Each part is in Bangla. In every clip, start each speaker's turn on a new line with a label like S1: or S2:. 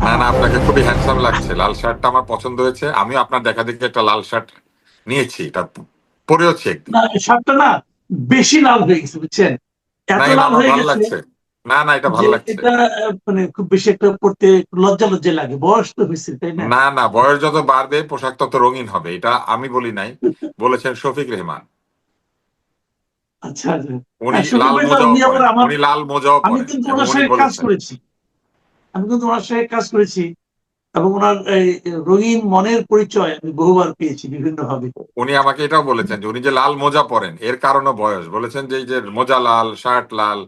S1: না না, আপনাকে খুবই হ্যান্ডসাম লাগছে, লাল শার্টটা আমার পছন্দ হয়েছে। আমিও আপনার দেখা দেখি একটা লাল শার্ট নিয়েছি, এটা পরেওছি একদিন।
S2: না, শার্টটা না বেশি লাল হয়ে গেছে, বুঝছেন?
S1: না
S2: এত
S1: কিন্তু
S2: লাল
S1: আমার
S2: হয়ে
S1: ভালো
S2: গেছে
S1: লাগছে। না না, এটা
S2: যে
S1: ভালো লাগছে।
S2: এটা মানে খুব বেশি একটা পড়তে লজ্জা লজ্জা লাগে, বয়স তো হয়েছে, তাই না?
S1: না না, বয়স যত বাড়বে পোশাক তত রঙিন হবে, এটা আমি বলি নাই, বলেছেন শফিক রেহমান।
S2: আচ্ছা আচ্ছা।
S1: উনি
S2: হ্যাঁ, শফিক
S1: লাল
S2: ভাই তো
S1: মোজাও
S2: উনি আবার
S1: পরেন,
S2: আমার,
S1: উনি লাল মোজাও
S2: আমি
S1: পরেন
S2: কিন্তু
S1: এবং
S2: ওনার
S1: উনি
S2: সঙ্গে কাজ
S1: বলেছেন।
S2: করেছি, আমি কিন্তু ওনার সঙ্গে কাজ করেছি, এবং ওনার এই রঙিন মনের পরিচয় আমি বহুবার পেয়েছি বিভিন্ন ভাবে।
S1: উনি আমাকে এটাও বলেছেন যে উনি যে লাল মোজা পরেন এর কারণও বয়স, বলেছেন যে এই যে মোজা লাল, শার্ট লাল,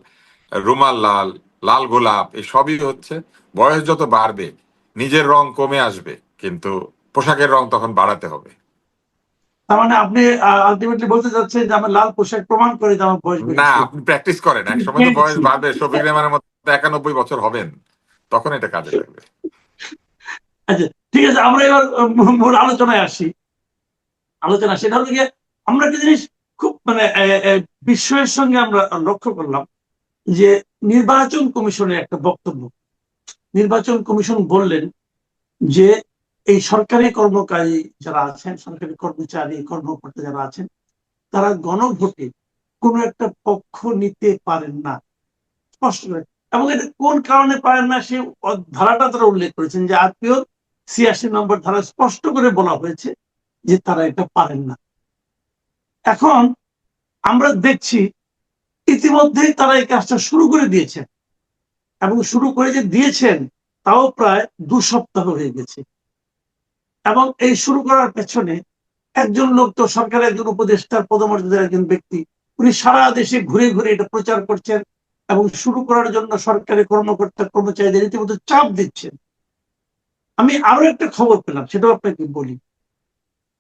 S1: রুমাল লাল, লাল গোলাপ, এই সবই হচ্ছে বয়স যত বাড়বে নিজের রং কমে আসবে, কিন্তু পোশাকের রং তখন বাড়াতে হবে।
S2: তার মানে আপনি আলটিমেটলি বলতে চাচ্ছেন যে আমার লাল পোশাক প্রমাণ করে যে আমার বয়স
S1: না,
S2: বেড়েছে।
S1: আপনি প্র্যাকটিস করেন, এক
S2: আমি
S1: সময় তো বয়স
S2: পেয়েছি।
S1: বাড়বে, শফিক রেহমানের মতো 91 বছর হবেন, তখন এটা কাজে লাগবে।
S2: আচ্ছা, ঠিক আছে, আমরা এবার মূল আলোচনায় আসি। আলোচনা সেটা হলো গিয়ে, আমরা একটা জিনিস খুব মানে বিস্ময়ের সঙ্গে আমরা লক্ষ্য করলাম যে নির্বাচন কমিশনের একটা বক্তব্য। নির্বাচন কমিশন বললেন যে এই সরকারি কর্মকারী যারা আছেন, সরকারি কর্মচারী কর্মকর্তা যারা আছেন, তারা গণভোটে কোনো একটা পক্ষ নিতে পারেন না, স্পষ্ট করে। এবং এটা কোন কারণে পারেন না সে ধারাটা তারা উল্লেখ করেছেন, যে আরপিও 86 নম্বর ধারা স্পষ্ট করে বলা হয়েছে যে তারা এটা পারেন না। এখন আমরা দেখছি ইতিমধ্যেই তারা এই কাজটা শুরু করে দিয়েছেন, এবং শুরু করে যে দিয়েছেন তাও প্রায় 2 সপ্তাহ হয়ে গেছে। এবং এই শুরু করার পেছনে একজন লোক, তো সরকারের একজন উপদেষ্টার পদমর্যাদার একজন ব্যক্তি, উনি সারা দেশে ঘুরে ঘুরে এটা প্রচার করছেন এবং শুরু করার জন্য সরকারি কর্মকর্তা কর্মচারীদের রীতিমতো চাপ দিচ্ছেন। আমি আরো একটা খবর পেলাম, সেটাও আপনাকে বলি,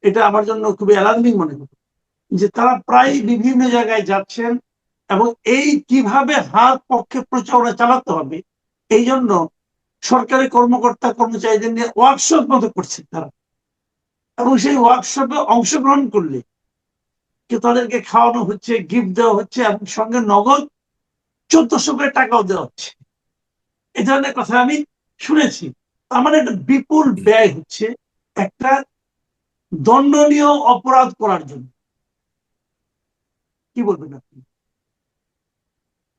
S2: এটা আমার জন্য খুবই অ্যালার্মিং মনে হলো, যে তারা প্রায় বিভিন্ন জায়গায় যাচ্ছেন এবং এই কিভাবে হাত পক্ষে প্রচারণা চালাতে হবে এই জন্য সরকারি কর্মকর্তা কর্মচারীদের নিয়ে ওয়ার্কশপ মতো করছেন তারা। এবং সেই ওয়ার্কশপে অংশগ্রহণ করলে তাদেরকে খাওয়ানো হচ্ছে, গিফট দেওয়া হচ্ছে, এবং সঙ্গে নগদ 1400 করে টাকাও দেওয়া হচ্ছে। এই ধরনের কথা আমি শুনেছি। তার মানে একটা বিপুল ব্যয় হচ্ছে একটা দণ্ডনীয় অপরাধ করার জন্য। কি বলবেন আপনি?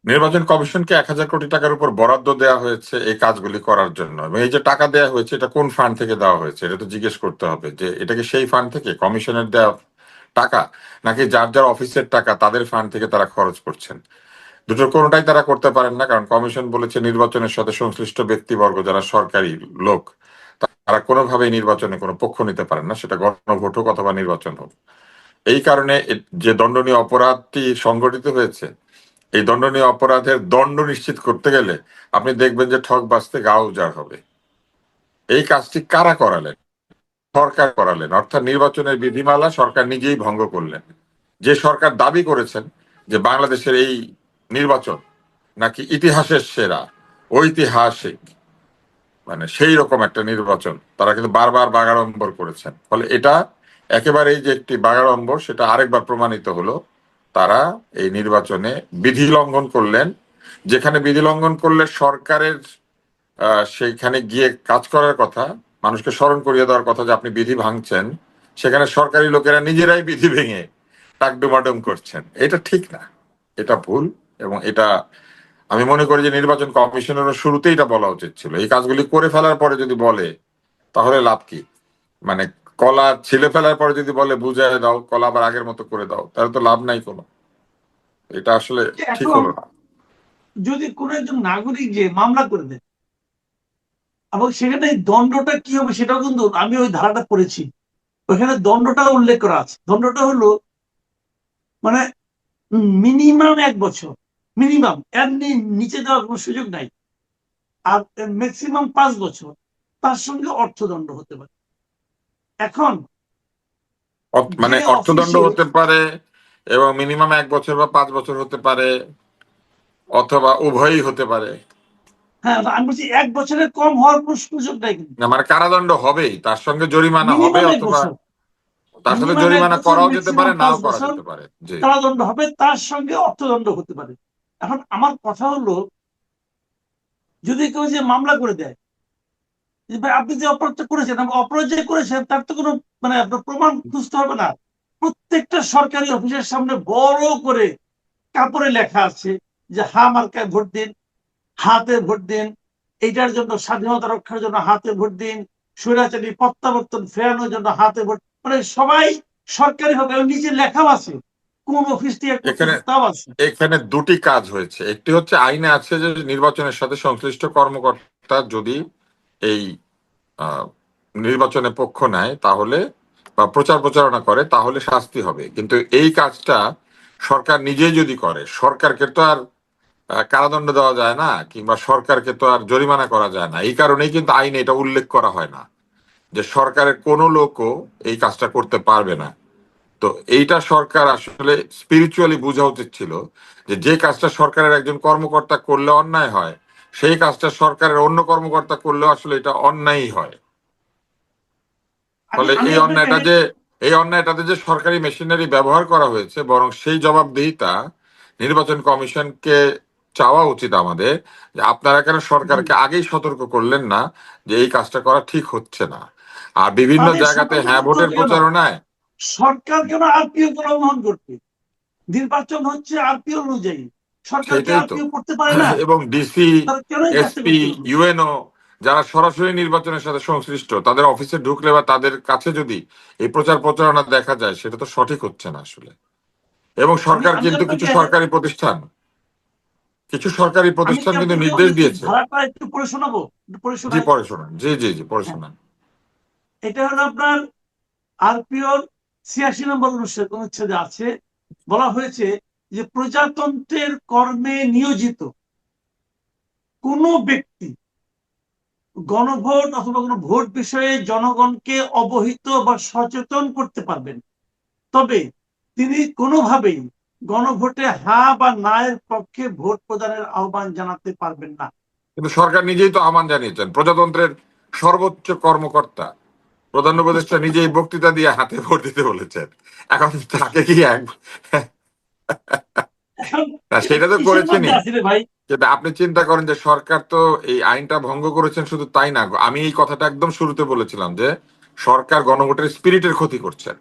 S1: নির্বাচন কমিশনকে 1,000 কোটি টাকার উপর বরাদ্দ দেওয়া হয়েছে এই কাজগুলি করার জন্য, এবং এই যে টাকা দেওয়া হয়েছে এটা কোন ফান্ড থেকে দেওয়া হয়েছে এটা তো জিজ্ঞেস করতে হবে, যে এটা কি সেই ফান্ড থেকে কমিশনের দেওয়া টাকা, নাকি যার যার অফিসের টাকা তাদের ফান্ড থেকে তারা খরচ করছেন। দুটোর কোনোটাই তারা করতে পারেন না, কারণ কমিশন বলেছে নির্বাচনের সাথে সংশ্লিষ্ট ব্যক্তিবর্গ যারা সরকারি লোক তারা কোনোভাবেই নির্বাচনে কোনো পক্ষ নিতে পারেন না, সেটা গণভোট হোক অথবা নির্বাচন হোক। এই কারণে যে দণ্ডনীয় অপরাধটি সংঘটিত হয়েছে, এই দণ্ডনীয় অপরাধের দণ্ড নিশ্চিত করতে গেলে আপনি দেখবেন যে ঠক বাঁচতে গা উজাড় হবে। এই কাজটি কারা করালেন? সরকার করালেন, অর্থাৎ নির্বাচনের বিধিমালা সরকার নিজেই ভঙ্গ করলেন। যে সরকার দাবি করেছেন যে বাংলাদেশের এই নির্বাচন নাকি ইতিহাসের সেরা, ঐতিহাসিক, মানে সেই রকম একটা নির্বাচন, তারা কিন্তু বারবার বাগাড়ম্বর করেছেন। ফলে এটা একেবারেই যে একটি বাগাড়ম্বর সেটা আরেকবার প্রমাণিত হলো। তারা এই নির্বাচনে বিধি লঙ্ঘন করলেন, যেখানে বিধি লঙ্ঘন করলে সরকারের সেইখানে গিয়ে কাজ করার কথা, মানুষকে স্মরণ করিয়ে দেওয়ার কথা যে আপনি বিধি ভাঙছেন, সেখানে সরকারি লোকেরা নিজেরাই বিধি ভেঙে টাকডুমাডুম করছেন। এটা ঠিক না, এটা ভুল। এবং এটা আমি মনে করি যে নির্বাচন কমিশনেরও শুরুতেই এটা বলা উচিত ছিল। এই কাজগুলি করে ফেলার পরে যদি বলে তাহলে লাভ কি? মানে কলা ছিলে ফেলার পরে যদি বলে বুঝায় দাও, কলা আবার আগের মতো করে দাও, তাহলে তো লাভ নাই কোনো। এটা আসলে ঠিক
S2: এখন
S1: হলো না।
S2: যদি কোনো একজন নাগরিক যে মামলা করে দেয়, এবং সেখানে দণ্ডটা কি হবে সেটাও কিন্তু আমি ওই ধারাটা পড়েছি, ওইখানে দণ্ডটা উল্লেখ করা আছে। দণ্ডটা হলো মানে মিনিমাম 1 বছর, মিনিমাম, এর নিচে দেওয়ার কোনো সুযোগ নাই। আর ম্যাক্সিমাম 5 বছর, তার সঙ্গে অর্থদণ্ড হতে পারে। এখন যে
S1: মানে অর্থদণ্ড
S2: অফিসে,
S1: হতে পারে এবং মিনিমাম 1 বছর বা 5 বছর হতে পারে, অথবা উভয়ই হতে পারে।
S2: হ্যাঁ আমি বলছি 1 বছরের কম হওয়ার কোনো সুযোগ নাই কিন্তু।
S1: না মানে কারাদণ্ড হবেই, তার সঙ্গে জরিমানা হবে,
S2: মিনিমাম এক
S1: অথবা
S2: বছর
S1: তার সাথে
S2: মিনিমাম এক
S1: জরিমানা
S2: বছর
S1: করাও যেতে পারে,
S2: ম্যাক্সিমাম
S1: নাও
S2: পাঁচ
S1: করা
S2: বছর
S1: যেতে পারে। জি।
S2: কারাদণ্ড হবে, তার সঙ্গে অর্থদণ্ড হতে পারে। এখন আমার কথা হলো, যদি কেউ যে মামলা করে দেয়, যে ভাই আপনি যে অপরাধটা করেছেন, অপরাধ যে করেছেন তার তো কোনো মানে আপনার প্রমাণ খুঁজতে হবে না। প্রত্যেকটা সরকারি অফিসের সামনে বড় করে কাপড়ে লেখা আছে যে হা মার্কায় ভোট দিন, হাতে ভোট দিন, এইটার জন্য স্বাধীনতা রক্ষার জন্য হাতে ভোট দিন, স্বৈরাচারী প্রত্যাবর্তন ফেরানোর জন্য হাতে ভোট, মানে সবাই সরকারি হবে এবং নিচে লেখাও আছে কোন অফিস দিয়ে
S1: এখানে
S2: করতেছে তাও আছে।
S1: এখানে দুটি কাজ হয়েছে। একটি হচ্ছে আইনে আছে যে নির্বাচনের সাথে সংশ্লিষ্ট কর্মকর্তা যদি এই আহ, নির্বাচনে পক্ষ নেয় তাহলে বা প্রচার প্রচারণা করে তাহলে শাস্তি হবে, কিন্তু এই কাজটা সরকার নিজেই যদি করে, সরকারকে তো আর কারাদণ্ড দেওয়া যায় না, কিংবা সরকারকে তো আর জরিমানা করা যায় না। এই কারণেই কিন্তু আইনে এটা উল্লেখ করা হয় না যে সরকারের কোনো লোকও এই কাজটা করতে পারবে না। তো এইটা সরকার আসলে স্পিরিচুয়ালি বোঝা উচিত ছিল যে যে কাজটা সরকারের একজন কর্মকর্তা করলে অন্যায় হয়, সেই কাজটা সরকারের অন্য কর্মকর্তা করলেও আসলে এটা অন্যায়ই হয়।
S2: আমি
S1: ফলে
S2: আমি আপনাকে
S1: এই অন্যায়টাতে যে সরকারি মেশিনারি ব্যবহার করা হয়েছে, বরং সেই জবাবদিহিতা নির্বাচন কমিশনকে চাওয়া উচিত আমাদের, যে আপনারা কেন সরকারকে আগেই সতর্ক করলেন না যে এই কাজটা করা ঠিক হচ্ছে না। আর বিভিন্ন
S2: তাদের
S1: জায়গাতে
S2: সতর্ক
S1: হ্যাঁ
S2: করতে
S1: ভোটের
S2: হবে কেন?
S1: প্রচারণায়
S2: সরকার কেন আরপিও গ্রহণ করবে? নির্বাচন হচ্ছে আরপিও অনুযায়ী, সরকার কি
S1: সেটাই তো।
S2: আরপিও করতে পারে না?
S1: এবং ডিসি,
S2: তারা কেন এই কাজটা
S1: এসপি,
S2: করতে হবে?
S1: ইউএনও যারা সরাসরি নির্বাচনের সাথে সংশ্লিষ্ট, তাদের অফিসে ঢুকলে বা তাদের কাছে যদি এই প্রচার প্রচারণা দেখা যায়, সেটা তো সঠিক হচ্ছে না আসলে। এবং
S2: আমি
S1: সরকার
S2: আমি
S1: কিন্তু
S2: আপনাকে
S1: কিছু সরকারি
S2: আমি
S1: প্রতিষ্ঠান
S2: কি
S1: কিন্তু
S2: আপনাকে
S1: নির্দেশ
S2: ওই
S1: দিয়েছে।
S2: ধারাটা একটু পড়ে শোনাবো? একটু পড়ে
S1: জি
S2: শোনাই।
S1: পড়ে শোনান, জি জি জি পড়ে
S2: হ্যাঁ,
S1: শোনান।
S2: এটা হলো আপনার আরপিওর 86 নম্বর অনুচ্ছেদে আছে, বলা হয়েছে যে প্রজাতন্ত্রের কর্মে নিয়োজিত কোন ব্যক্তি গণভোট অথবা কোনো ভোট বিষয়ে জনগণকে অবহিত বা সচেতন করতে পারবেন, তবে তিনি কোনোভাবেই গণভোটে হা বা না এর পক্ষে ভোট প্রদানের আহ্বান জানাতে পারবেন না।
S1: কিন্তু সরকার নিজেই তো আহ্বান জানিয়েছেন, প্রজাতন্ত্রের সর্বোচ্চ কর্মকর্তা প্রধান উপদেষ্টা নিজেই বক্তৃতা দিয়ে হাতে ভোট দিতে বলেছেন। এখন তাকে কি এক
S2: এখন
S1: না, সেটা তো
S2: কিসের মধ্যে
S1: করেছেনই।
S2: আছে রে ভাই?
S1: কিন্তু আপনি চিন্তা করেন যে সরকার তো এই আইনটা ভঙ্গ করেছেন, শুধু তাই না, আমি এই কথাটা একদম শুরুতে বলেছিলাম যে সরকার গণভোটের স্পিরিটের ক্ষতি করছেন।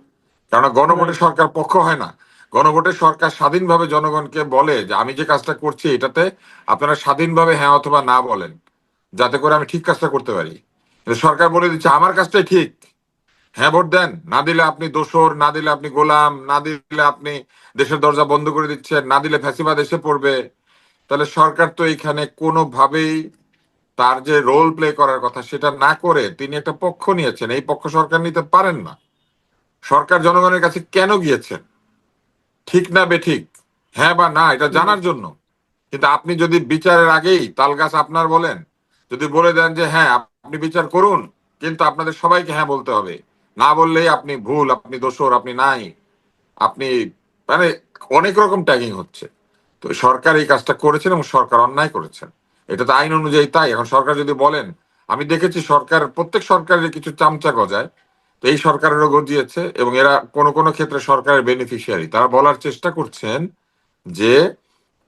S1: কারণ গণভোটে
S2: রাইট।
S1: সরকার পক্ষ হয় না। গণভোটে সরকার স্বাধীনভাবে জনগণকে বলে যে আমি যে কাজটা করছি এটাতে আপনারা স্বাধীনভাবে হ্যাঁ অথবা না বলেন, যাতে করে আমি ঠিক কাজটা করতে পারি। কিন্তু সরকার বলে দিচ্ছে আমার কাজটাই ঠিক, হ্যাঁ ভোট দেন, না দিলে আপনি দোসর, না দিলে আপনি গোলাম, না দিলে আপনি দেশের দরজা বন্ধ করে দিচ্ছেন, না দিলে ফ্যাসিবাদ এসে পড়বে। তাহলে সরকার তো এখানে কোনোভাবেই তার যে রোল প্লে করার কথা সেটা না করে তিনি একটা পক্ষ নিয়েছেন। এই পক্ষ সরকার নিতে পারেন না। সরকার জনগণের কাছে কেন গিয়েছেন? ঠিক না বেঠিক, হ্যাঁ বা না, এটা জানার জন্য। কিন্তু আপনি যদি বিচারের আগেই তাল গাছ আপনার বলেন, যদি বলে দেন যে হ্যাঁ আপনি বিচার করুন, কিন্তু আপনাদের সবাইকে হ্যাঁ বলতে হবে, না বললেই আপনি ভুল, আপনি দোষর, আপনি নাই, আপনি মানে অনেক রকম ট্যাগিং হচ্ছে। তো সরকার এই কাজটা করেছেন এবং সরকার অন্যায় করেছেন। এটা তো আইন অনুযায়ী তাই। এখন সরকার যদি বলেন, আমি দেখেছি সরকার, প্রত্যেক সরকারের কিছু চামচা গজায়, তো এই সরকারেরও গজিয়েছে এবং এরা কোনো কোনো ক্ষেত্রে সরকারের বেনিফিশিয়ারি। তারা বলার চেষ্টা করছেন যে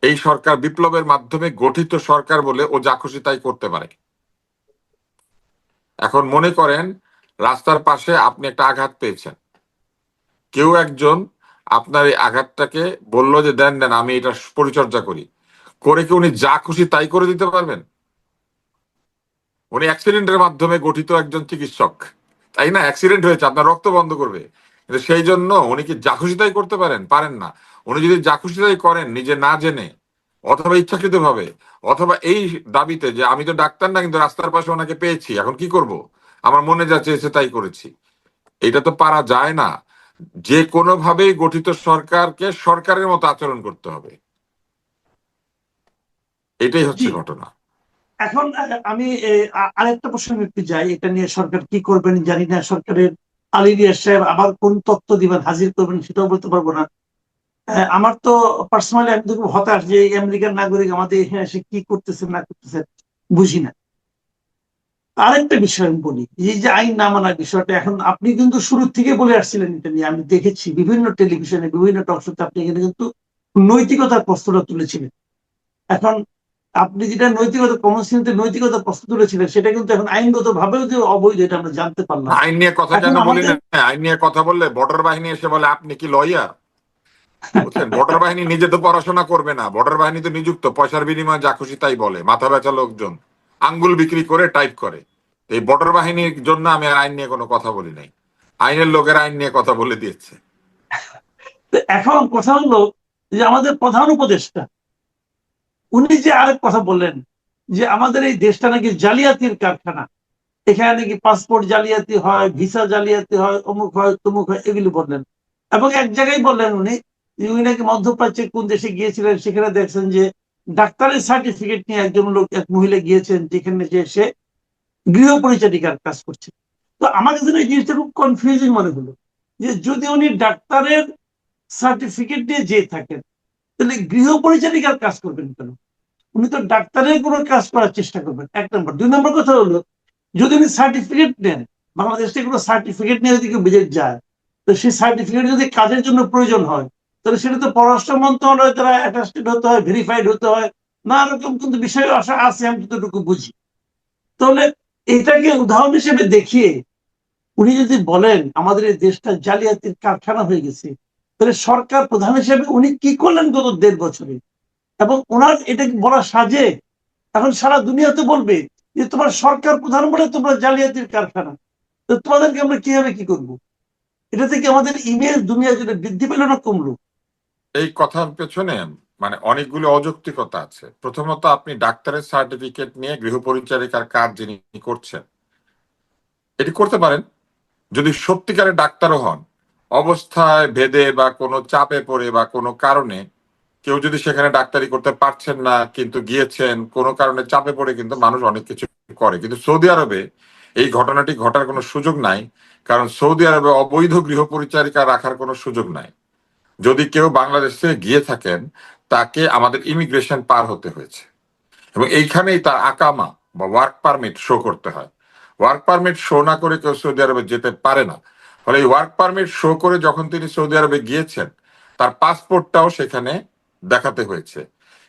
S1: এই সরকার বিপ্লবের মাধ্যমে গঠিত সরকার বলে ও যা খুশি তাই করতে পারে। এখন মনে করেন রাস্তার পাশে আপনি একটা আঘাত পেয়েছেন, কেউ একজন আপনার এই আঘাতটাকে বলল যে দেন দেন আমি এটা পরিচর্যা করি, করে কি উনি যা খুশি তাই করে দিতে পারবেন? উনি অ্যাক্সিডেন্টের মাধ্যমে গঠিত একজন চিকিৎসক, তাই না? অ্যাক্সিডেন্ট হয়েছে, আপনার রক্ত বন্ধ করবে, কিন্তু সেই জন্য উনি কি যা খুশি তাই করতে পারেন? পারেন না। উনি যদি যা খুশি তাই করেন নিজে না জেনে অথবা ইচ্ছাকৃত ভাবে, অথবা এই দাবিতে যে আমি তো ডাক্তার না কিন্তু রাস্তার পাশে ওনাকে পেয়েছি, এখন কি করব, আমার মনে যা চেয়েছে তাই করেছি, এটা তো পারা যায় না। যে কোনো ভাবেই গঠিত সরকারকে সরকারের মতো আচরণ করতে হবে, এটাই
S2: জি,
S1: হচ্ছে ঘটনা।
S2: এখন আমি আরেকটা প্রসঙ্গে একটু যাই। এটা নিয়ে সরকার কি করবেন জানি না। সরকারের আলী রিয়াজ সাহেব আবার কোন তথ্য দিবেন, হাজির করবেন সেটাও বলতে পারবো না। আমার তো পার্সোনালি আমি তো খুব হতাশ যে এই আমেরিকান নাগরিক আমাদের এখানে এসে কি করতেছেন না করতেছেন বুঝি না। আরেকটা বিষয় আমি বলি, এই যে আইন না মানার বিষয়টা, এখন আপনি কিন্তু শুরু থেকে বলে আসছিলেন এটা নিয়ে, আমি দেখেছি বিভিন্ন টেলিভিশনে বিভিন্ন টক শোতে আপনি এখানে কিন্তু নৈতিকতার প্রশ্নটা তুলেছিলেন। এখন আপনি যেটা নৈতিকতা কমন সেন্সের নৈতিকতা প্রশ্ন তুলেছিলেন সেটা কিন্তু এখন আইনগত ভাবেও যে অবৈধ এটা আমরা জানতে পারলাম।
S1: আইন নিয়ে কথা
S2: এখন
S1: কেন বলি
S2: আমাদের
S1: না, আইন নিয়ে কথা বললে বর্ডার বাহিনী এসে বলে আপনি কি লয়ার। বুঝছেন, বর্ডার বাহিনী নিজে তো পড়াশোনা করবে না, বর্ডার বাহিনী তো নিযুক্ত পয়সার বিনিময়ে যা খুশি তাই বলে, মাথা বেচা লোকজন আঙ্গুল বিক্রি করে টাইপ করে। এই বর্ডার বাহিনীর জন্য আমি আর আইন নিয়ে কোনো কথা বলি নাই, আইনের লোকের আইন নিয়ে কথা বলে দিয়েছে।
S2: তো এখন কথা হলো যে আমাদের প্রধান উপদেষ্টা উনি যে আরেক কথা বললেন যে আমাদের এই দেশটা নাকি জালিয়াতির কারখানা, এখানে নাকি পাসপোর্ট জালিয়াতি হয়, ভিসা জালিয়াতি হয়, অমুক হয় তমুক হয়, এগুলি বললেন। এবং এক জায়গায় বললেন উনি যে উনি নাকি মধ্যপ্রাচ্যের কোন দেশে গিয়েছিলেন, সেখানে দেখছেন যে ডাক্তারের সার্টিফিকেট নিয়ে একজন লোক, এক মহিলা গিয়েছেন, যেখানে যে সে গৃহ পরিচারিকার কাজ করছে। তো আমার কাছে এই জিনিসটা খুব কনফিউজিং মনে হলো যে যদি উনি ডাক্তারের সার্টিফিকেট নিয়ে যেয়ে থাকেন তাহলে গৃহ পরিচারিকার কাজ করবেন কেন? উনি তো ডাক্তারের কোনো কাজ করার চেষ্টা করবেন, এক নম্বর। দুই নম্বর কথা হলো যদি উনি সার্টিফিকেট নেন, বাংলাদেশ থেকে কোনো সার্টিফিকেট নিয়ে যদি কেউ বিদেশ যায়, তো সেই সার্টিফিকেট যদি কাজের জন্য প্রয়োজন হয় তাহলে সেটা তো পররাষ্ট্র মন্ত্রণালয় দ্বারা অ্যাটাস্টেড হতে হয়, ভেরিফাইড হতে হয়, নানা রকম কিন্তু বিষয় আশা আছে, আমি যতটুকু বুঝি। তাহলে এটাকে উদাহরণ হিসেবে দেখিয়ে উনি যদি বলেন আমাদের এই দেশটা জালিয়াতির কারখানা হয়ে গেছে, তাহলে সরকার প্রধান হিসেবে উনি কি করলেন গত 1.5 বছরে? এবং ওনার এটা বলা সাজে? এখন সারা দুনিয়া তো বলবে যে তোমার সরকার প্রধান বলে তোমরা জালিয়াতির কারখানা, তো তোমাদেরকে আমরা কিভাবে কি করবো? এটা থেকে আমাদের ইমেজ দুনিয়া জুড়ে বৃদ্ধি পেল না কমলো?
S1: এই কথার পেছনে মানে অনেকগুলো অযৌক্তিকতা আছে। প্রথমত, আপনি ডাক্তারের সার্টিফিকেট নিয়ে গৃহ পরিচারিকার কাজ যিনি করছেন, এটি করতে পারেন যদি সত্যিকারের ডাক্তারও হন। অবস্থায় ভেদে বা কোনো চাপে পড়ে বা কোনো কারণে কেউ যদি সেখানে ডাক্তারি করতে পারছেন না কিন্তু গিয়েছেন, কোনো কারণে চাপে পড়ে কিন্তু মানুষ অনেক কিছু করে। কিন্তু সৌদি আরবে এই ঘটনাটি ঘটার কোনো সুযোগ নাই, কারণ সৌদি আরবে অবৈধ গৃহ পরিচারিকা রাখার কোনো সুযোগ নাই। যদি কেউ বাংলাদেশে গিয়ে থাকেন, তাকে আমাদের ইমিগ্রেশন পার হতে হয়েছে এবং এইখানেই তার আকামা বা ওয়ার্ক পারমিট শো করতে হয়। ওয়ার্ক পারমিট শো না করে কেউ সৌদি আরবে যেতে পারে না। ফলে এই ওয়ার্ক পারমিট শো করে যখন তিনি সৌদি আরবে গিয়েছেন, তার পাসপোর্টটাও সেখানে দেখাতে হয়েছে।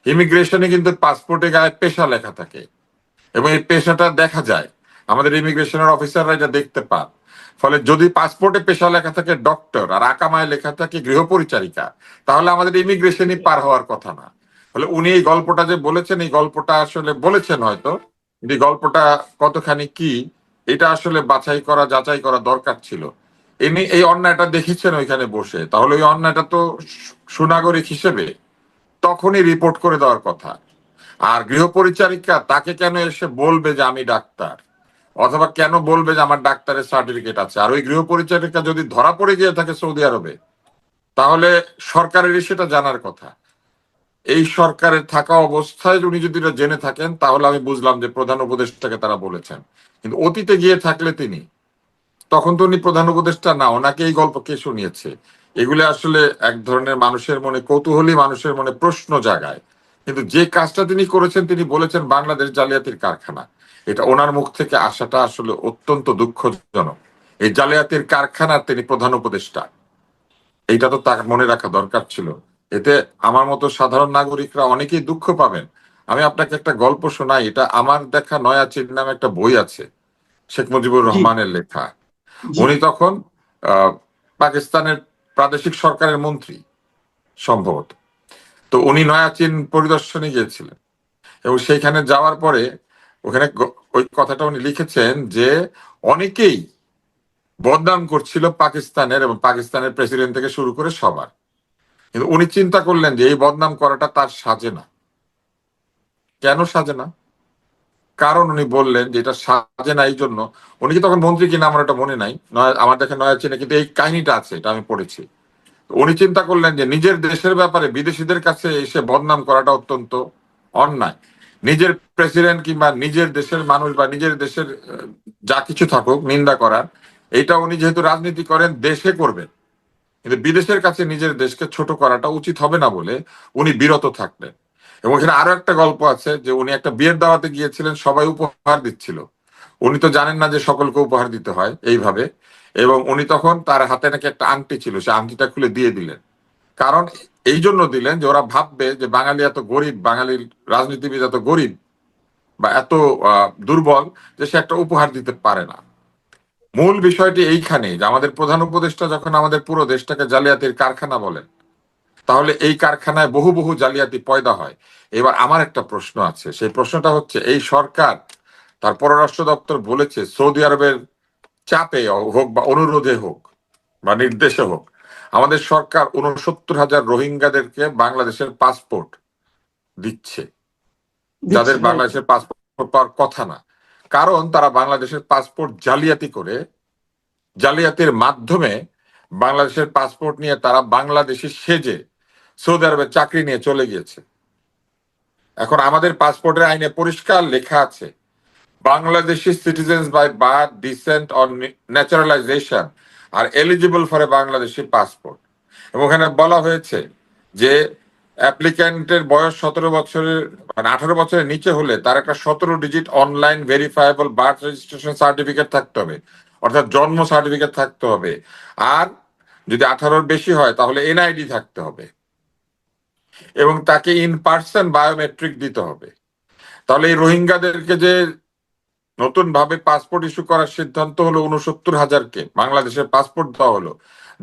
S1: ইমিগ্রেশনে কিন্তু পাসপোর্টে গায়ে পেশা লেখা থাকে এবং এই পেশাটা দেখা যায়, আমাদের ইমিগ্রেশনের অফিসাররা এটা দেখতে পান। ফলে যদি পাসপোর্টে পেশা লেখা থাকে ডক্টর আর আকামায় লেখা থাকে গৃহ পরিচারিকা, তাহলে আমাদের ইমিগ্রেশনই পার হওয়ার কথা না। ফলে উনি এই গল্পটা যে বলেছেন, এই গল্পটা আসলে বলেছেন হয়তো, কিন্তু এই গল্পটা কতখানি কি এটা আসলে বাছাই করা, যাচাই করা দরকার ছিল। ইনি এই অন্যায়টা দেখেছেন ওইখানে বসে, তাহলে ওই অন্যায়টা তো সুনাগরিক হিসেবে তখনই রিপোর্ট করে দেওয়ার কথা। আর গৃহ পরিচারিকা তাকে কেন এসে বলবে যে আমি ডাক্তার, অথবা কেন বলবে যে আমার ডাক্তারের সার্টিফিকেট আছে? আর ওই গৃহ পরিচারিকা যদি ধরা পড়ে গিয়ে থাকে সৌদি আরবে, তাহলে সরকারেরই সেটা জানার কথা। এই সরকারের থাকা অবস্থায় উনি যদি এটা জেনে থাকেন, তাহলে আমি বুঝলাম যে প্রধান উপদেষ্টাকে তারা বলেছেন। কিন্তু অতীতে গিয়ে থাকলে তিনি, তখন তো উনি প্রধান উপদেষ্টা না, ওনাকে এই গল্প কে শুনিয়েছে? এগুলো আসলে এক ধরনের মানুষের মনে, কৌতূহলী মানুষের মনে প্রশ্ন জাগায়। কিন্তু যে কাজটা তিনি করেছেন, তিনি বলেছেন বাংলাদেশ জালিয়াতির কারখানা, এটা ওনার মুখ থেকে আসাটা আসলে অত্যন্ত দুঃখজনক। এই জালিয়াতির কারখানার তিনি প্রধান উপদেষ্টা, এইটা তো তার মনে রাখা দরকার ছিল। এতে আমার মতো সাধারণ নাগরিকরা অনেকেই দুঃখ পাবেন। আমি আপনাকে একটা গল্প শোনাই, এটা আমার দেখা নয়া চিন নামে একটা বই আছে, শেখ মুজিবুর
S2: জি,
S1: রহমানের লেখা।
S2: জি,
S1: উনি তখন আহ, পাকিস্তানের প্রাদেশিক সরকারের মন্ত্রী সম্ভবত। তো উনি নয়া চীন পরিদর্শনে গিয়েছিলেন এবং সেইখানে যাওয়ার পরে ওখানে ওই কথাটা উনি লিখেছেন যে অনেকেই বদনাম করছিল পাকিস্তানের এবং পাকিস্তানের প্রেসিডেন্ট থেকে শুরু করে সবার। কিন্তু উনি চিন্তা করলেন যে এই বদনাম করাটা তার সাজে না। কেন সাজে না? কারণ উনি বললেন যে এটা সাজে না এই জন্য, উনি কি তখন মন্ত্রী কিনা আমার এটা মনে নাই, আমার দেখে নয়া চীনে কিন্তু এই কাহিনীটা আছে, এটা আমি পড়েছি। উনি চিন্তা করলেন যে নিজের দেশের ব্যাপারে বিদেশিদের কাছে এসে বদনাম করাটা অত্যন্ত অন্যায়। নিজের প্রেসিডেন্ট কিংবা নিজের দেশের মানুষ বা নিজের দেশের যা কিছু থাকুক নিন্দা করার, এটা উনি যেহেতু রাজনীতি করেন দেশে করবেন, কিন্তু বিদেশের কাছে নিজের দেশকে ছোট করাটা উচিত হবে না বলে উনি বিরত থাকলেন। এবং এখানে আরো একটা গল্প আছে যে উনি একটা বিয়ের দাওয়াতে গিয়েছিলেন, সবাই উপহার দিচ্ছিল, উনি তো জানেন না যে সকলকে উপহার দিতে হয় এইভাবে। এবং উনি তখন, তার হাতে নাকি একটা আংটি ছিল, সে আংটিটা খুলে দিয়ে দিলেন। কারণ এই জন্য দিলেন যে ওরা ভাববে যে বাঙালি এত গরিব, বাঙালির রাজনীতিবিদ এত গরিব বা এত দুর্বল যে সে একটা উপহার দিতে পারে না। মূল বিষয়টি এইখানে যে আমাদের প্রধান উপদেষ্টা যখন আমাদের পুরো দেশটাকে জালিয়াতির কারখানা বলেন, তাহলে এই কারখানায় বহু বহু জালিয়াতি পয়দা হয়। এবার আমার একটা প্রশ্ন আছে, সেই প্রশ্নটা হচ্ছে এই সরকার তার পররাষ্ট্র দপ্তর বলেছে সৌদি আরবের চাপে হোক বা অনুরোধে হোক বা নির্দেশে হোক, আমাদের সরকার 69,000 রোহিঙ্গাদেরকে বাংলাদেশের পাসপোর্ট দিচ্ছে, যাদের
S2: দিচ্ছে, রাইট।
S1: বাংলাদেশের পাসপোর্ট পাওয়ার কথা না। কারণ তারা বাংলাদেশের পাসপোর্ট জালিয়াতি করে, জালিয়াতির মাধ্যমে বাংলাদেশের পাসপোর্ট নিয়ে তারা বাংলাদেশি সেজে সৌদি আরবে চাকরি নিয়ে চলে গিয়েছে। এখন আমাদের পাসপোর্টের আইনে পরিষ্কার লেখা আছে, Bangladeshi citizens by birth, descent or naturalisation are eligible for a Bangladeshi passport. এবং ওখানে বলা হয়েছে যে অ্যাপ্লিক্যান্টের বয়স 17 বছরের মানে 18 বছরের নিচে হলে তার একটা 17 digit online verifiable birth registration certificate থাকতে হবে, অর্থাৎ জন্ম সার্টিফিকেট থাকতে হবে। আর যদি 18-র বেশি হয় তাহলে এনআইডি থাকতে হবে এবং তাকে ইন পার্সন বায়োমেট্রিক দিতে হবে। তাহলে এই রোহিঙ্গাদেরকে যে নতুন ভাবে পাসপোর্ট ইস্যু করার সিদ্ধান্ত হলো, 69,000-কে বাংলাদেশের পাসপোর্ট দেওয়া হলো,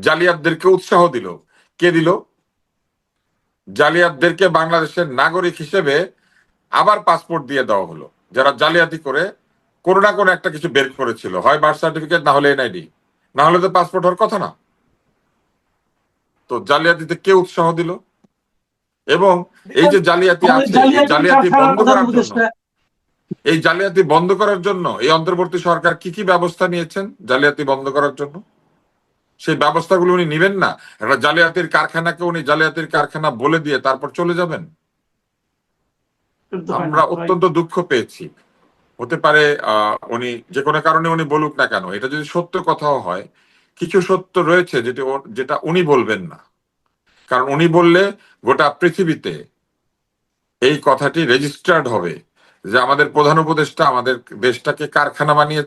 S1: জালিয়াতদেরকে উৎসাহ দিল। কে দিল? জালিয়াতদেরকে বাংলাদেশের নাগরিক হিসেবে আবার পাসপোর্ট দিয়ে দেওয়া হলো, যারা জালিয়াতি করে কোনো না কোনো একটা কিছু বের করেছিল, হয় বার্থ সার্টিফিকেট, না হলে এনআইডি, না হলে তো পাসপোর্ট হওয়ার কথা না। তো জালিয়াতিতে কে উৎসাহ দিল? এবং এই যে জালিয়াতি
S2: আমাদের
S1: আছে, এই
S2: জালিয়াতির
S1: জালিয়াতি
S2: কারখানার
S1: বন্ধ
S2: প্রধান
S1: করার জন্য,
S2: উপদেষ্টা।
S1: এই জালিয়াতি বন্ধ করার জন্য এই অন্তর্বর্তী সরকার কি কি ব্যবস্থা নিয়েছেন জালিয়াতি বন্ধ করার জন্য? সেই ব্যবস্থাগুলো উনি নিবেন না? একটা জালিয়াতির কারখানাকে উনি জালিয়াতির কারখানা বলে দিয়ে তারপর চলে যাবেন?
S2: করতে হয় না,
S1: আমরা
S2: রাইট।
S1: অত্যন্ত দুঃখ পেয়েছি। হতে পারে উনি যে কোনো কারণে উনি বলুক না কেন, এটা যদি সত্য কথাও হয়, কিছু সত্য রয়েছে যেটা উনি বলবেন না। কারণ উনি বললে গোটা পৃথিবীতে এই কথাটি রেজিস্টার্ড হবে যে আমাদের প্রধান উপদেষ্টা আমাদের দেশটাকে কারখানা বানিয়ে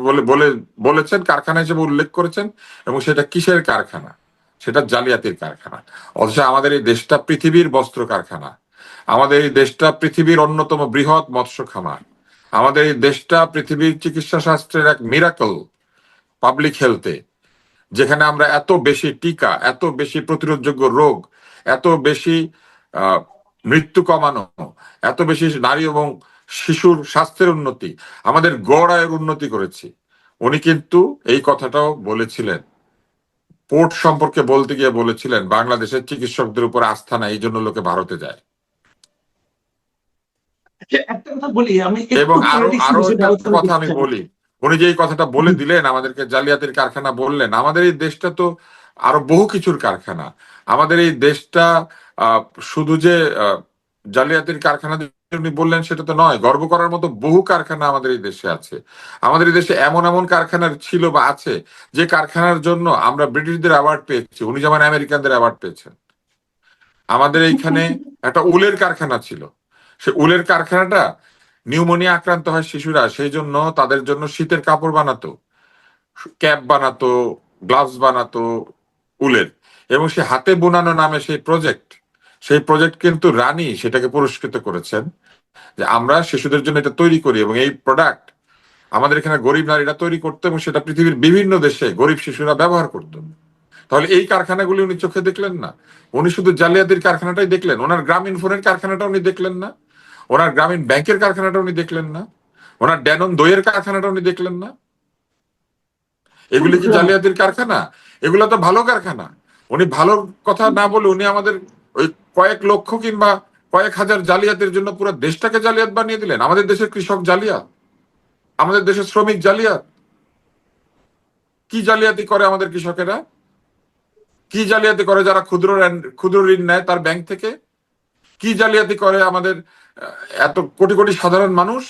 S1: বলে বলে বলেছেন, কারখানা হিসেবে উল্লেখ করেছেন। এবং সেটা কিসের কারখানা? সেটা জালিয়াতির কারখানা। অথচ আমাদের এই দেশটা পৃথিবীর বস্ত্র কারখানা, আমাদের এই দেশটা পৃথিবীর অন্যতম বৃহৎ মৎস্য খামার, আমাদের এই দেশটা পৃথিবীর চিকিৎসা শাস্ত্রের এক মিরাকল পাবলিক হেলথে, যেখানে আমরা এত বেশি টিকা, এত বেশি প্রতিরোধযোগ্য রোগ, এত বেশি আহ, মৃত্যু কমানো, এত বেশি নারী এবং শিশুর স্বাস্থ্যের উন্নতি, আমাদের গড় আয়ের উন্নতি করেছি। উনি কিন্তু এই কথাটাও বলেছিলেন, পোর্ট সম্পর্কে বলতে গিয়ে বলেছিলেন বাংলাদেশের চিকিৎসকদের উপর আস্থা নাই, এই জন্য লোকে ভারতে যায়।
S2: আচ্ছা, একটা কথা বলি, আমি একটু
S1: এবং আরো
S2: পলিটিক্স
S1: আরো
S2: বিষয়ে
S1: একটা
S2: আলোচনা
S1: কথা
S2: করতে
S1: আমি
S2: চাই।
S1: বলি, উনি যে এই কথাটা বলে দিলেন আমাদেরকে জালিয়াতির কারখানা বললেন, আমাদের এই দেশটা তো আরো বহু কিছুর কারখানা। আমাদের এই দেশটা আহ, শুধু যে আহ, জালিয়াতির কারখানা যে উনি বললেন সেটা তো নয়, গর্ব করার মতো বহু কারখানা আমাদের এই দেশে আছে। আমাদের এই দেশে এমন এমন কারখানা ছিল বা আছে যে কারখানার জন্য আমরা ব্রিটিশদের অ্যাওয়ার্ড পেয়েছি, উনি যেমন আমেরিকানদের অ্যাওয়ার্ড পেয়েছেন। আমাদের এইখানে একটা উলের কারখানা ছিল, সে উলের কারখানাটা নিউমোনিয়া আক্রান্ত হয় শিশুরা, সেই জন্য তাদের জন্য শীতের কাপড় বানাতো, ক্যাপ বানাতো, গ্লাভস বানাতো উলের। এবং সে হাতে বোনানো নামে সেই প্রজেক্ট কিন্তু রানী সেটাকে পুরস্কৃত করেছেন যে আমরা শিশুদের জন্য এটা তৈরি করি, এবং এই প্রোডাক্ট আমাদের এখানে গরিব নারীরা তৈরি করতো এবং সেটা পৃথিবীর বিভিন্ন দেশে গরিব শিশুরা ব্যবহার করতো। তাহলে এই কারখানাগুলি উনি চোখে দেখলেন না? উনি শুধু জালিয়াতির কারখানাটাই দেখলেন, ওনার গ্রামীণ ফোনের কারখানাটা উনি দেখলেন না, ওনার গ্রামীণ ব্যাংকের কারখানাটা উনি দেখলেন না, ওনার ড্যানন দইয়ের কারখানাটা উনি দেখলেন না?
S2: খুব
S1: এগুলি কি
S2: দুঃখজনক।
S1: জালিয়াতির কারখানা? এগুলো তো ভালো কারখানা। উনি ভালো কথা না বলে উনি আমাদের ওই কয়েক লক্ষ কিংবা কয়েক হাজার জালিয়াতের জন্য পুরো দেশটাকে জালিয়াত বানিয়ে দিলেন। আমাদের দেশের কৃষক জালিয়াত, আমাদের দেশের শ্রমিক জালিয়াত। কি জালিয়াতি করে আমাদের কৃষকেরা? কি জালিয়াতি করে যারা ক্ষুদ্র ঋণ নেয় তার ব্যাংক থেকে? কি জালিয়াতি করে আমাদের এত কোটি কোটি সাধারণ মানুষ?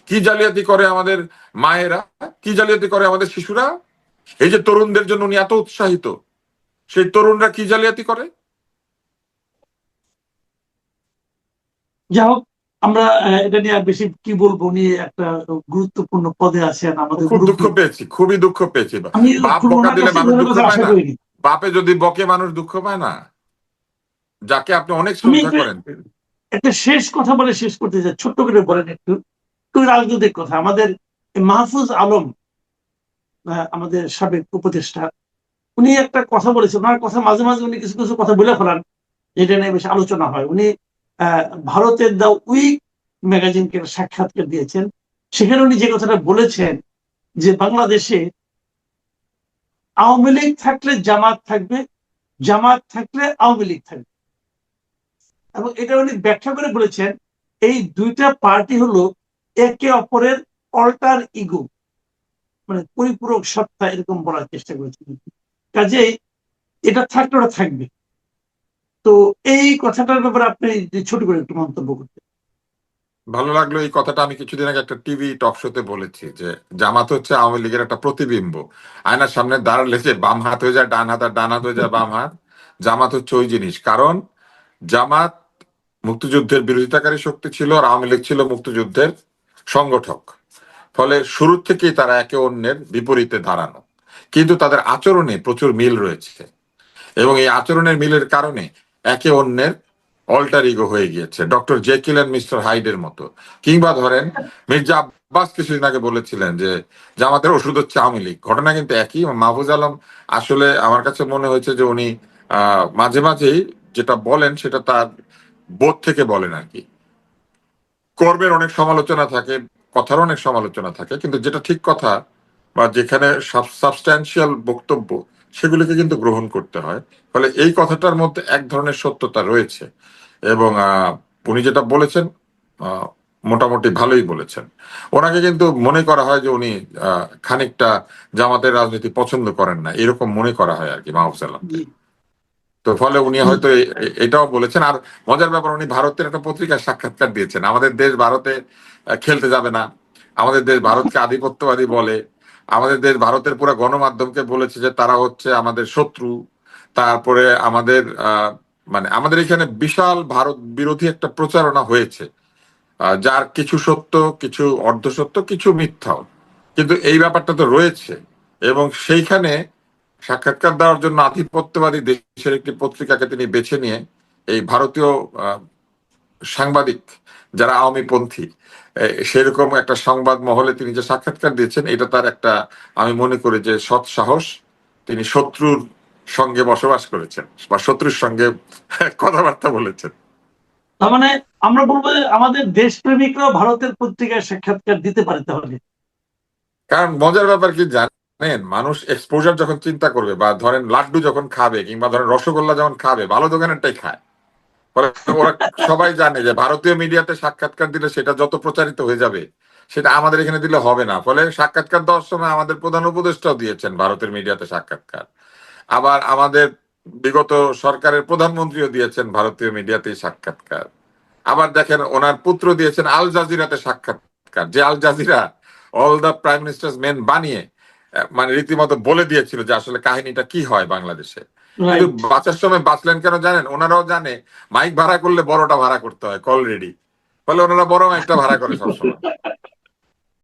S1: কি জালিয়াতি করে আমাদের মায়েরা? কি জালিয়াতি করে আমাদের শিশুরা? এই যে তরুণদের জন্য উনি এত উৎসাহিত, সেই তরুণরা কি জালিয়াতি করে?
S2: যাই হোক, আমরা এটা নিয়ে আর বেশি কি বলবো, উনি একটা গুরুত্বপূর্ণ পদে আছেন, আমাদের
S1: খুব দুঃখ
S2: মুরব্বী।
S1: পেয়েছি, খুবই দুঃখ পেয়েছি।
S2: আমি
S1: বাপ
S2: খুব
S1: বকা
S2: ওনার কাছ
S1: দিলে
S2: থেকে
S1: মানুষ
S2: ধন্যবাদ
S1: দুঃখ পায়
S2: আশা
S1: না?
S2: করিনি।
S1: বাপে যদি বকে মানুষ দুঃখ পায় না? যাকে আপনি অনেক
S2: আমি
S1: শ্রদ্ধা করেন।
S2: একটা শেষ কথা বলে শেষ করতে চাই, ছোট্ট করে বলেন একটু একটু রাজনৈতিক কথা। আমাদের মাহফুজ আলম, আমাদের সাবেক উপদেষ্টা, উনি একটা কথা বলেছেন। ওনার কথা মাঝে মাঝে উনি কিছু কিছু কথা বলে ফেলান, যেটা নিয়ে বেশি আলোচনা হয়। উনি ভারতের দা উইক ম্যাগাজিনকে সাক্ষাৎকার দিয়েছেন। সেখানে উনি যে কথাটা বলেছেন যে বাংলাদেশে আওয়ামী লীগ থাকলে জামাত থাকবে, জামাত থাকলে আওয়ামী লীগ থাকবে। এবং এটা উনি ব্যাখ্যা করে বলেছেন এই দুইটা পার্টি হলো একে অপরের অল্টার ইগো, মানে পরিপূরক সত্তা, এরকম বলার চেষ্টা করেছেন। কাজেই এটা থাকলে ওটা থাকবে। তো এই কথাটার ব্যাপারে আপনি ছোট করে একটু মন্তব্য করতেন।
S1: ভালো লাগলো এই কথাটা। আমি কিছুদিন আগে একটা টিভি টক শোতে বলেছি যে জামাত হচ্ছে আওয়ামী লীগের একটা প্রতিবিম্ব। আয়নার সামনে দাঁড়ালে যে বাম হাত হয়ে যায় ডান হাত, আর ডান হাত হয়ে যায় বাম হাত। জামাত হচ্ছে ওই জিনিস। কারণ জামাত মুক্তিযুদ্ধের বিরোধিতাকারী শক্তি ছিল, আর আওয়ামী লীগ ছিল মুক্তিযুদ্ধের সংগঠক। ফলে শুরু থেকেই তারা একে অন্যের বিপরীতে দাঁড়ানো, কিন্তু তাদের আচরণে প্রচুর মিল রয়েছে। এবং এই আচরণের মিলের কারণে একে অন্যের অল্টার ইগো হয়ে গিয়েছে, ডক্টর জেকিল অ্যান্ড মিস্টার হাইডের মতো। কিংবা ধরেন মির্জা আব্বাস কিছুদিন আগে বলেছিলেন যে জামাতের ওষুধ হচ্ছে আওয়ামী লীগ। ঘটনা কিন্তু একই। মাহফুজ আলম আসলে আমার কাছে মনে হয়েছে যে উনি মাঝে মাঝেই যেটা বলেন সেটা তার বোধ থেকে বলেন আর কি। কর্মের অনেক সমালোচনা থাকে, কথার অনেক সমালোচনা থাকে, কিন্তু যেটা ঠিক কথা বা যেখানে সাবস্ট্যান্সিয়াল বক্তব্য, সেগুলিকে কিন্তু গ্রহণ করতে হয়। ফলে এই কথাটার মধ্যে এক ধরনের সত্যতা রয়েছে। এবং উনি যেটা বলেছেন আহ, মোটামুটি ভালোই বলেছেন। ওনাকে কিন্তু মনে করা হয় যে উনি খানিকটা জামাতের রাজনীতি পছন্দ করেন না, এরকম মনে করা হয় আর কি মাহফুজ আলমকে।
S2: জি
S1: তো ফলে উনি
S2: জি
S1: হয়তো এটাও বলেছেন। আর মজার ব্যাপার, উনি ভারতের একটা পত্রিকায় সাক্ষাৎকার দিয়েছেন। আমাদের দেশ ভারতে খেলতে যাবে না, আমাদের দেশ ভারতকে আধিপত্যবাদী বলে, আমাদের দেশ ভারতের পুরো গণমাধ্যমকে বলেছে যে তারা হচ্ছে আমাদের শত্রু। তারপরে আমাদের মানে আমাদের এখানে বিশাল ভারত বিরোধী একটা প্রচারণা হয়েছে, যার কিছু সত্য, কিছু অর্ধসত্য, কিছু মিথ্যাও, কিন্তু এই ব্যাপারটা তো রয়েছে। এবং সেইখানে সাক্ষাৎকার দেওয়ার জন্য আধিপত্যবাদী দেশের একটি পত্রিকাকে তিনি বেছে নিয়ে এই ভারতীয় সাংবাদিক যারা আওয়ামী পন্থী, সেরকম একটা সংবাদ মহলে তিনি যে সাক্ষাৎকার দিয়েছেন, এটা তার একটা, আমি মনে করি যে সৎ সাহস। তিনি শত্রুর সঙ্গে বসবাস করেছেন বা শত্রুর সঙ্গে কথাবার্তা বলেছেন।
S2: তার মানে আমরা বলবো যে আমাদের দেশপ্রেমিকরাও ভারতের পত্রিকায় সাক্ষাৎকার দিতে পারে তাহলে।
S1: কারণ মজার ব্যাপার কি জানেন, মানুষ এক্সপোজার যখন চিন্তা করবে, বা ধরেন লাড্ডু যখন খাবে, কিংবা ধরেন রসগোল্লা যখন খাবে, ভালো দোকানেরটাই খায়। ফলে ওরা সবাই জানে যে ভারতীয় মিডিয়াতে সাক্ষাৎকার দিলে সেটা যত প্রচারিত হয়ে যাবে, সেটা আমাদের এখানে দিলে হবে না। ফলে সাক্ষাৎকার দেওয়ার সময় আমাদের প্রধান উপদেষ্টাও দিয়েছেন ভারতের মিডিয়াতে সাক্ষাৎকার। আবার আমাদের বিগত সরকারের প্রধানমন্ত্রীও দিয়েছেন ভারতীয় মিডিয়াতে সাক্ষাৎকার। আবার দেখেন ওনার পুত্র দিয়েছেন আল জাজিরাতে সাক্ষাৎকার, যে Al Jazeera all the prime minister's men বানিয়ে মানে রীতিমতো বলে দিয়েছিল যে আসলে কাহিনীটা কি হয় বাংলাদেশে। কিন্তু
S2: রাইট।
S1: বাঁচার সময় বাঁচলেন কেন জানেন? ওনারাও জানে মাইক ভাড়া করলে বড়টা ভাড়া করতে হয় কল রেডি। ফলে ওনারা বড় মাইকটা ভাড়া করে সবসময়।